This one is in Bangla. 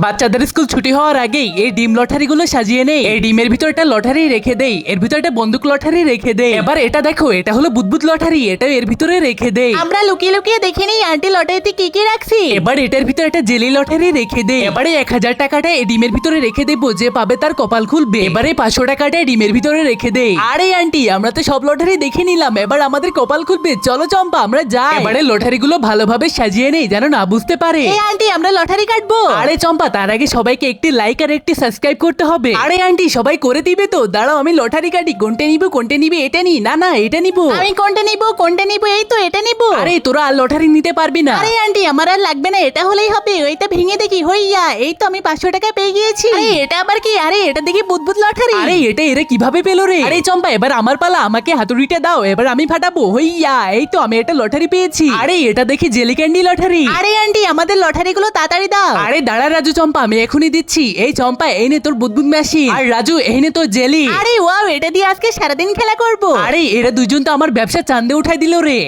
বাচ্চাদের স্কুল ছুটি হওয়ার আগেই এই ডিম লটারিগুলো সাজিয়ে নেই। এই ডিমের ভিতর একটা লটারি রেখে দেই, এর ভিতর একটা বন্দুক লটারি রেখে দেই। এবার এটা দেখো, এটা হলো বুদবুদ লটারি, এটা এর ভিতরে রেখে দেই। আমরা লুকিয়ে লুকিয়ে দেখে নিই আন্টি লটারিতে কি কি রাখছি। এবার এটার ভিতরে একটা জেলি লটারি রেখে দেই। এবারে 1000 টাকাটা এই ডিমের ভিতরে রেখে দেবো, যে পাবে তার কপাল খুলবে। এবারে 500 টাকাটা ডিমের ভিতরে রেখে দেই। আরে আন্টি, আমরা তো সব লটারি দেখে নিলাম, এবার আমাদের কপাল খুলবে, চলো চম্পা আমরা যাই। এবারে লটারিগুলো ভালোভাবে সাজিয়ে নেই যেন না বুঝতে পারে। এই আন্টি, আমরা লটারি কাটবো। আরে চম্পা, তার আগে সবাইকে একটি লাইক আর একটি সাবস্ক্রাইব করতে হবে। আরে আন্টি, সবাই করে দিবে তো? দাঁড়াও আমি লটারি কাটি, কোনটা নিবে এটা নি, না না এটা নিবো। আমি কোনটা নিব, এই তো এটা নিব। আরে তোরা আর লটারি নিতে পারবি না। আরে আন্টি, আমার আর লাগবে না, এটা হলেই হবে। ওইটা ভেঙে দেখি, হইয়া এই তো আমি 500 টাকা পেয়ে গিয়েছি। আরে এটা আবার কি? আরে এটা দেখি বুদবুদ লটারি। আরে এটা এরা কিভাবে পেলো রে? আরে চম্পা, এবার আমার পালা, আমাকে হাতুড়িটা দাও, এবার আমি ফাটাবো। হইয়া এই তো আমি একটা লটারি পেয়েছি। আরে এটা দেখি জেলি ক্যান্ডি লটারি। আরে আন্টি, আমাদের লটারি গুলো তাড়াতাড়ি দাও। আরে দাঁড়া রাজু, চম্পা আমি এখনই দিচ্ছি। এই চম্পা, এই নে তোর বুদবুদ মেশিন, আর রাজু এই নে তোর জেলি। আরে ওয়াও, এটা দিয়ে আজকে সারাদিন খেলা করবো। আরে এরা দুজন তো আমার ব্যবসা চান্দে উঠাই দিল রে।